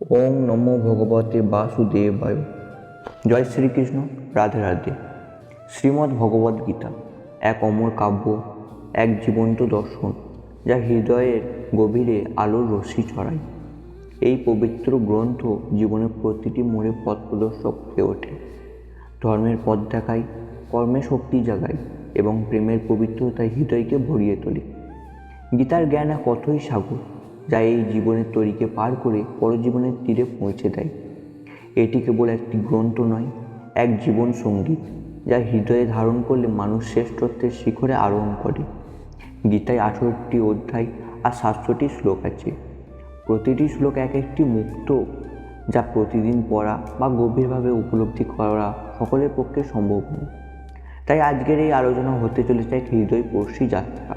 ওং নমো ভগবতে বাসুদেবায়। জয় শ্রীকৃষ্ণ, রাধে রাধে। শ্রীমদ্ ভগবদ্ গীতা এক অমর কাব্য, এক জীবন্ত দর্শন যা হৃদয়ের গভীরে আলোর রশ্মি ছড়ায়। এই পবিত্র গ্রন্থ জীবনের প্রতিটি মোড়ে পথ প্রদর্শক হয়ে ওঠে। ধর্মের পথ দেখায়, কর্মে শক্তি জাগায় এবং প্রেমের পবিত্রতায় হৃদয়কে ভরিয়ে তোলে। গীতার জ্ঞান এক অথৈ সাগর, যা এই জীবনের তরীকে পার করে পরজীবনের তীরে পৌঁছে দেয়। এটি কেবল একটি গ্রন্থ নয়, এক জীবন সঙ্গীত যা হৃদয়ে ধারণ করলে মানুষ শ্রেষ্ঠত্বের শিখরে আরোহণ করে। গীতায় 18টি অধ্যায় আর 700টি শ্লোক আছে। প্রতিটি শ্লোক এক একটি মুক্ত, যা প্রতিদিন পড়া বা গভীরভাবে উপলব্ধি করা সকলের পক্ষে সম্ভব নয়। তাই আজকের এই আলোচনা হতে চলেছে এক হৃদয়স্পর্শী যাত্রা,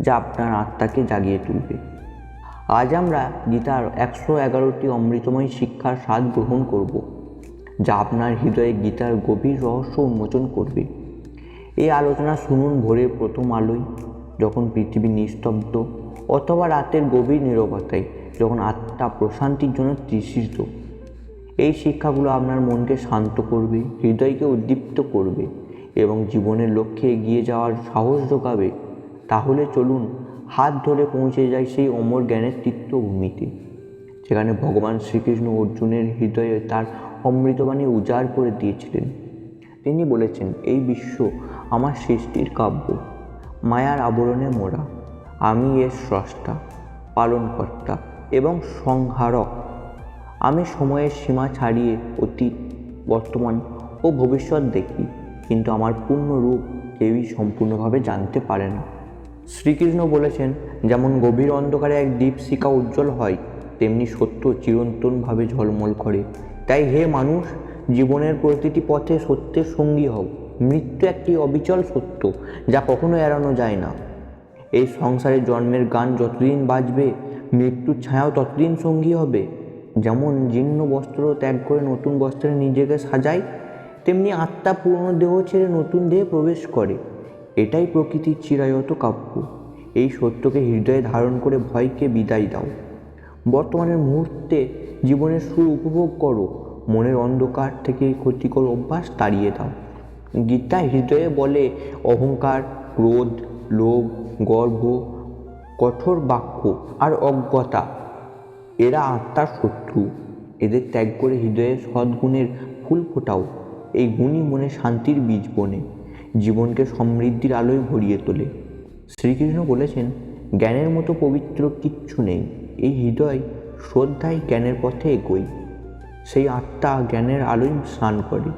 যা আপনার আত্মাকে জাগিয়ে তুলবে। আজ আমরা গীতার 111টি অমৃতময় শিক্ষার স্বাদ গ্রহণ করব, যা আপনার হৃদয়ে গীতার গভীর রহস্য উন্মোচন করবে। এই আলোচনা শুনুন ভোরের প্রথম আলোয়, যখন পৃথিবী নিস্তব্ধ, অথবা রাতের গভীর নীরবতায়, যখন আত্মা প্রশান্তির জন্য তৃষিত। এই শিক্ষাগুলো আপনার মনকে শান্ত করবে, হৃদয়কে উদ্দীপ্ত করবে এবং জীবনের লক্ষ্যে এগিয়ে যাওয়ার সাহস যোগাবে। তাহলে চলুন হাত ধরে পৌঁছে যায় সেই অমর জ্ঞানের তীর্থভূমিতে, যেখানে ভগবান শ্রীকৃষ্ণ অর্জুনের হৃদয়ে তার অমৃতবাণী উজাড় করে দিয়েছিলেন। তিনি বলেছেন, এই বিশ্ব আমার সৃষ্টির কাব্য, মায়ার আবরণে মোড়া। আমি এর স্রষ্টা, পালনকর্তা এবং সংহারক। আমি সময়ের সীমা ছাড়িয়ে অতীত, বর্তমান ও ভবিষ্যৎ দেখি, কিন্তু আমার পূর্ণ রূপ কেউই সম্পূর্ণভাবে জানতে পারে না। শ্রীকৃষ্ণ বলেছেন, যেমন গভীর অন্ধকারে এক দীপশিখা উজ্জ্বল হয়, তেমনি সত্য চিরন্তনভাবে ঝলমল করে। তাই হে মানুষ, জীবনের প্রতিটি পথে সত্যের সঙ্গী হও। মৃত্যু একটি অবিচল সত্য, যা কখনো এড়ানো যায় না। এই সংসারে জন্মের গান যতদিন বাজবে, মৃত্যুর ছায়াও ততদিন সঙ্গী হবে। যেমন জীর্ণ বস্ত্র ত্যাগ করে নতুন বস্ত্রে নিজেকে সাজায়, তেমনি আত্মা পুরনো দেহ ছেড়ে নতুন দেহে প্রবেশ করে। এটাই প্রকৃতির চিরায়ত কাব্য। এই সত্যকে হৃদয়ে ধারণ করে ভয়কে বিদায় দাও। বর্তমানের মুহূর্তে জীবনের সুর উপভোগ করো, মনের অন্ধকার থেকে ক্ষতিকর অভ্যাস তাড়িয়ে দাও। গীতা হৃদয়ে বলে, অহংকার, ক্রোধ, লোভ, গর্ব, কঠোর বাক্য আর অজ্ঞতা এরা আত্মার শত্রু। এদের ত্যাগ করে হৃদয়ে সদ্গুণের ফুল ফোটাও। এই গুণই মনে শান্তির বীজ বনে, জীবনকে সমৃদ্ধির আলোয় ভরিয়ে তোলে। শ্রীকৃষ্ণ বলেছেন, জ্ঞানের মতো পবিত্র কিচ্ছু নেই। এই হৃদয় শ্রদ্ধায় জ্ঞানের পথে এগোয়। সেই আত্মা জ্ঞানের আলোয় স্নান করে।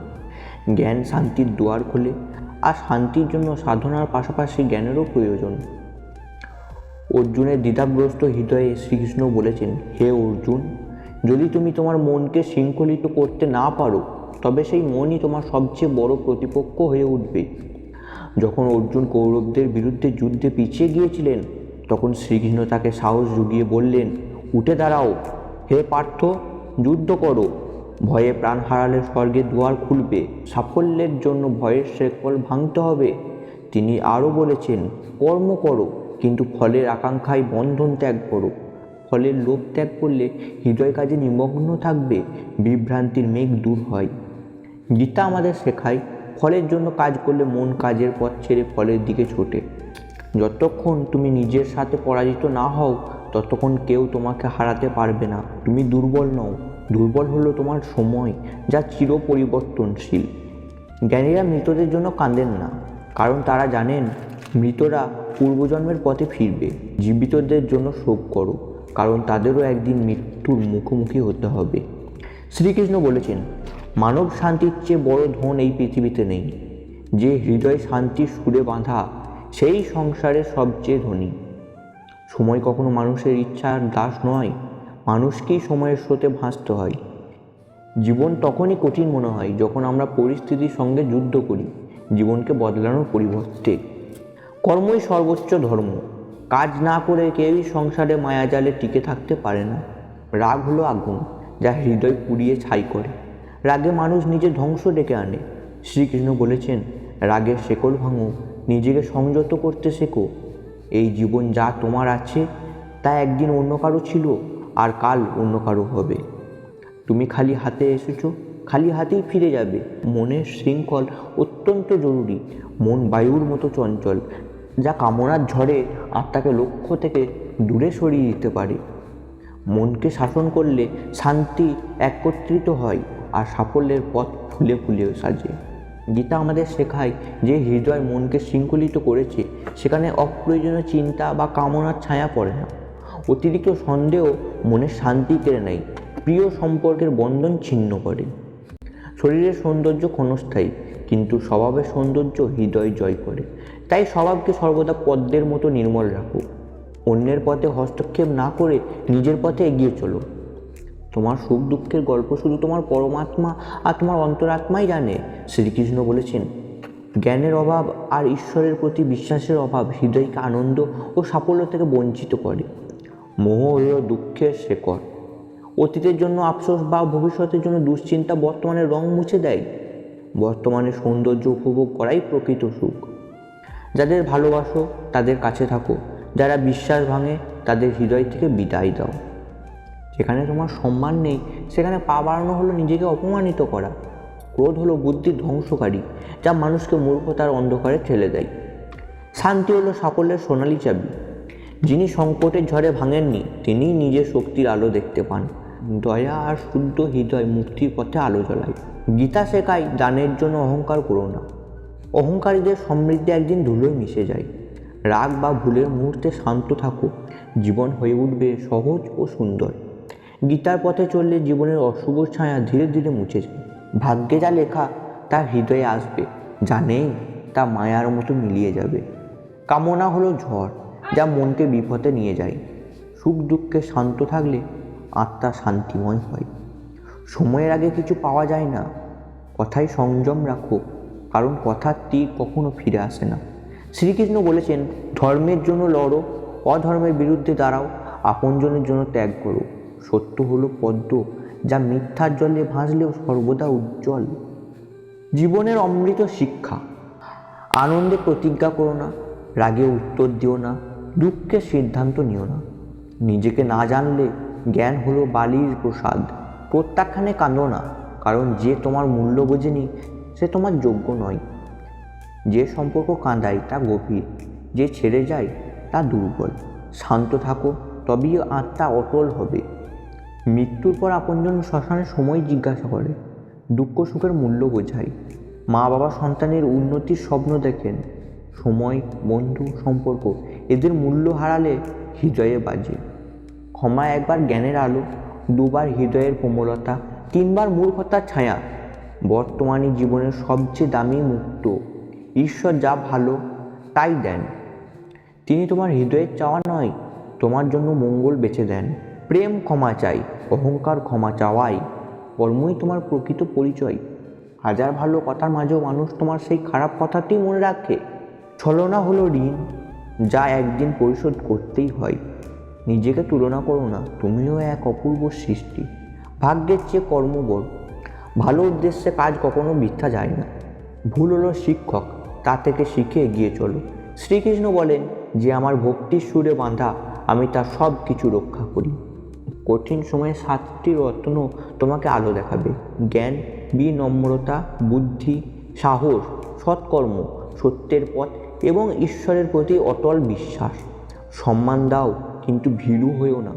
জ্ঞান শান্তির দুয়ার খোলে, আর শান্তির জন্য সাধনার পাশাপাশি জ্ঞানেরও প্রয়োজন। অর্জুনের দ্বিধাগ্রস্ত হৃদয়ে শ্রীকৃষ্ণ বলেছেন, হে অর্জুন, যদি তুমি তোমার মনকে শৃঙ্খলিত করতে না পারো, তবে সেই মনই তোমার সবচেয়ে বড় প্রতিপক্ষ হয়ে উঠবে। যখন অর্জুন কৌরবদের বিরুদ্ধে যুদ্ধে পিছিয়ে গিয়েছিলেন, তখন শ্রীকৃষ্ণ তাকে সাহস জুগিয়ে বললেন, উঠে দাঁড়াও হে পার্থ, যুদ্ধ করো। ভয়ে প্রাণ হারালে স্বর্গের দুয়ার খুলবে। সাফল্যের জন্য ভয়ের শেকল ভাঙতে হবে। তিনি আরও বলেছেন, কর্ম করো, কিন্তু ফলের আকাঙ্ক্ষায় বন্ধন ত্যাগ করো। ফলের লোভ ত্যাগ করলে হৃদয় কাজে নিমগ্ন থাকবে, বিভ্রান্তির মেঘ দূর হয়। গীতা আমাদের শেখায়, ফলের জন্য কাজ করলে মন কাজের পথ ছেড়ে ফলের দিকে ছোটে। যতক্ষণ তুমি নিজের সাথে পরাজিত না হও, ততক্ষণ কেউ তোমাকে হারাতে পারবে না। তুমি দুর্বল নও, দুর্বল হলো তোমার সময়, যা চির পরিবর্তনশীল। জ্ঞানীরা মৃতদের জন্য কাঁদেন না, কারণ তারা জানেন মৃতরা পূর্বজন্মের পথে ফিরবে। জীবিতদের জন্য শোক করো, কারণ তাদেরও একদিন মৃত্যুর মুখোমুখি হতে হবে। শ্রীকৃষ্ণ বলেছেন, মানব শান্তির চেয়ে বড় ধন এই পৃথিবীতে নেই। যে হৃদয় শান্তির সুরে বাঁধা, সেই সংসারের সবচেয়ে ধনী। সময় কখনো মানুষের ইচ্ছার দাস নয়, মানুষকেই সময়ের স্রোতে ভাসতে হয়। জীবন তখনই কঠিন মনে হয় যখন আমরা পরিস্থিতির সঙ্গে যুদ্ধ করি, জীবনকে বদলানোর পরিবর্তে। কর্মই সর্বোচ্চ ধর্ম। কাজ না করে কেউই সংসারে মায়াজালে টিকে থাকতে পারে না। রাগ হলো আগুন, যা হৃদয় পুড়িয়ে ছাই করে। রাগে মানুষ নিজের ধ্বংস ডেকে আনে। শ্রীকৃষ্ণ বলেছেন, রাগের শেকল ভাঙো, নিজেকে সংযত করতে শেখো। এই জীবন যা তোমার আছে, তা একদিন অন্য কারো ছিল, আর কাল অন্য কারো হবে। তুমি খালি হাতে এসেছো, খালি হাতেই ফিরে যাবে। মনের শৃঙ্খল অত্যন্ত জরুরি। মন বায়ুর মতো চঞ্চল, যা কামনার ঝড়ে আত্মাকে লক্ষ্য থেকে দূরে সরিয়ে দিতে পারে। মনকে শাসন করলে শান্তি একত্রিত হয় আর সাফল্যের পথ ফুলে ফুলে সাজে। গীতা আমাদের শেখায় যে হৃদয় মনকে শৃঙ্খলিত করেছে সেখানে অপ্রয়োজনীয় চিন্তা বা কামনার ছায়া পড়ে না। অতিরিক্ত সন্দেহ মনের শান্তি কেড়ে নেয়, প্রিয় সম্পর্কের বন্ধন ছিন্ন করে। শরীরের সৌন্দর্য ক্ষণস্থায়ী, কিন্তু স্বভাবের সৌন্দর্য হৃদয় জয় করে। তাই স্বভাবকে সর্বদা পদ্মের মতো নির্মল রাখো। অন্যের পথে হস্তক্ষেপ না করে নিজের পথে এগিয়ে চলো। তোমার সুখ দুঃখের গল্প শুধু তোমার পরমাত্মা আর তোমার অন্তরাত্মাই জানে। শ্রীকৃষ্ণ বলেছেন, জ্ঞানের অভাব আর ঈশ্বরের প্রতি বিশ্বাসের অভাব হৃদয়কে আনন্দ ও সাফল্য থেকে বঞ্চিত করে। মোহ হল দুঃখের শেকড়। অতীতের জন্য আফসোস বা ভবিষ্যতের জন্য দুশ্চিন্তা বর্তমানের রং মুছে দেয়। বর্তমানের সৌন্দর্য উপভোগ করাই প্রকৃত সুখ। যাদের ভালোবাসো তাদের কাছে থাকো, যারা বিশ্বাস ভাঙে তাদের হৃদয় থেকে বিদায় দাও। যেখানে তোমার সম্মান নেই সেখানে পা বাড়ানো হলো নিজেকে অপমানিত করা। ক্রোধ হলো বুদ্ধির ধ্বংসকারী, যা মানুষকে মূর্খতার অন্ধকারে ঠেলে দেয়। শান্তি হলো সাফল্যের সোনালি চাবি। যিনি সংকটের ঝড়ে ভাঙেননি তিনিই নিজের শক্তির আলো দেখতে পান। দয়া আর শুদ্ধ হৃদয় মুক্তির পথে আলো জ্বলায়। গীতা শেখায়, দানের জন্য অহংকার করো না। অহংকারীদের সমৃদ্ধি একদিন ধুলোয় মিশে যায়। রাগ বা ভুলের মুহূর্তে শান্ত থাকো, জীবন হয়ে উঠবে সহজ ও সুন্দর। গীতার পথে চললে জীবনের অশুভ ছায়া ধীরে ধীরে মুছে যায়। ভাগ্যে যা লেখা তা হৃদয়ে আসবে, যা নেই তা মায়ার মতো মিলিয়ে যাবে। কামনা হলো ঝড়, যা মনকে বিপথে নিয়ে যায়। সুখ দুঃখে শান্ত থাকলে আত্মা শান্তিময় হয়। সময়ের আগে কিছু পাওয়া যায় না। কথায় সংযম রাখো, কারণ কথার তীর কখনো ফিরে আসে না। শ্রীকৃষ্ণ বলেছেন, ধর্মের জন্য লড়ো, অধর্মের বিরুদ্ধে দাঁড়াও, আপনজনের জন্য ত্যাগ করো। সত্য হলো পদ্ম, যা মিথ্যার জলে ভাসলেও সর্বদা উজ্জ্বল। জীবনের অমৃত শিক্ষা। আনন্দে প্রতিজ্ঞা করো না, রাগে উত্তর দিও না, দুঃখের সিদ্ধান্ত নিও না। নিজেকে না জানলে জ্ঞান হলো বালির প্রসাদ। প্রত্যাখ্যানে কাঁদো না, কারণ যে তোমার মূল্য বোঝেনি সে তোমার যোগ্য নয়। যে সম্পর্ক কাঁদায় তা গভীর, যে ছেড়ে যায় তা দুর্বল। শান্ত থাকো, তবেই আত্মা অটল হবে। মৃত্যুর পর আপনজন শ্মশানের সময় জিজ্ঞাসা করে, দুঃখ সুখের মূল্য বোঝায়। মা বাবা সন্তানের উন্নতির স্বপ্ন দেখেন। সময়, বন্ধু, সম্পর্ক এদের মূল্য হারালে হৃদয়ে বাজে। ক্ষমা একবার জ্ঞানের আলো, দুবার হৃদয়ের কোমলতা, তিনবার মূর্খতার ছায়া। বর্তমানে জীবনের সবচেয়ে দামি মুক্ত। ঈশ্বর যা ভালো তাই দেন। তিনি তোমার হৃদয়ের চাওয়া নয়, তোমার জন্য মঙ্গল বেছে দেন। প্রেম ক্ষমা চাই, অহংকার ক্ষমা চাওয়াই। কর্মই তোমার প্রকৃত পরিচয়। হাজার ভালো কথার মাঝেও মানুষ তোমার সেই খারাপ কথাতেই মনে রাখে। ছলনা হলো ঋণ, যা একদিন পরিশোধ করতেই হয়। নিজেকে তুলনা করো না, তুমিও এক অপূর্ব সৃষ্টি। ভাগ্যের চেয়ে কর্ম বড়। ভালো উদ্দেশ্যে কাজ কখনো মিথ্যা যায় না। ভুল হলো শিক্ষক, তা থেকে শিখে এগিয়ে চলো। শ্রীকৃষ্ণ বলেন, যে আমার ভক্তির সুরে বাঁধা আমি তার সব কিছু রক্ষা করি। কঠিন সময়ে 7টি রত্ন তোমাকে আলো দেখাবে: জ্ঞান, বিনম্রতা, বুদ্ধি, সাহস, সৎকর্ম, সত্যের পথ এবং ঈশ্বরের প্রতি অটল বিশ্বাস। সম্মান দাও, কিন্তু ভীরু হয়েও না।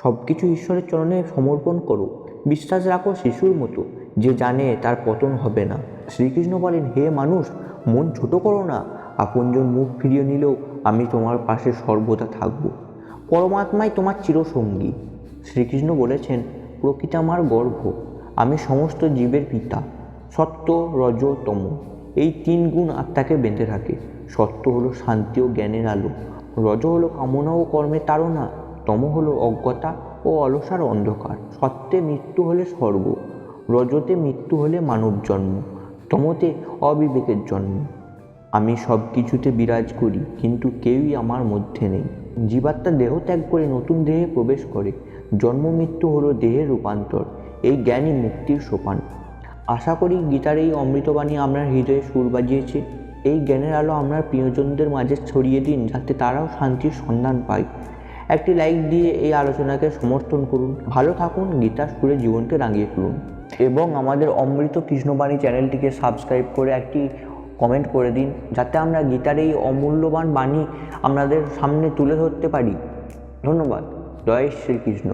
সব কিছু ঈশ্বরের চরণে সমর্পণ করো। বিশ্বাস রাখো শিশুর মতো, যে জানে তার পতন হবে না। শ্রীকৃষ্ণ বলেন, হে মানুষ, মন ছোট করো না। আপনজন মুখ ফিরিয়ে নিলেও আমি তোমার পাশে সর্বদা থাকব। পরমাত্মাই তোমার চিরসঙ্গী। শ্রীকৃষ্ণ বলেছেন, প্রকৃতি আমার গর্ভ, আমি সমস্ত জীবের পিতা। সত্য, রজ, তম এই 3 গুণ আত্মাকে বেঁধে রাখে। সত্য হলো শান্তি ও জ্ঞানের আলো, রজ হলো কামনা ও কর্মের তাড়না, তম হলো অজ্ঞতা ও অলসার অন্ধকার। সত্যে মৃত্যু হলে স্বর্গ, রজতে মৃত্যু হলে মানব জন্ম, তমতে অবিবেকের জন্ম। আমি সব কিছুতে বিরাজ করি, কিন্তু কেউই আমার মধ্যে নেই। জীবাত্মা দেহ ত্যাগ করে নতুন দেহে প্রবেশ করে। জন্ম মৃত্যু হলো দেহের রূপান্তর। এই জ্ঞানই মুক্তির সোপান। আশা করি গীতার এই অমৃতবাণী আপনার হৃদয়ে সুর বাজিয়েছে। এই জ্ঞানের আলো আপনার প্রিয়জনদের মাঝে ছড়িয়ে দিন, যাতে তারাও শান্তির সন্ধান পায়। একটি লাইক দিয়ে এই আলোচনাকে সমর্থন করুন। ভালো থাকুন, গীতার সুরে জীবনকে রাঙিয়ে তুলুন এবং আমাদের অমৃত কৃষ্ণবাণী চ্যানেলটিকে সাবস্ক্রাইব করে একটি কমেন্ট করে দিন, যাতে আমরা গীতার এই অমূল্যবান বাণী আপনাদের সামনে তুলে ধরতে পারি। ধন্যবাদ। জয় শ্রীকৃষ্ণ।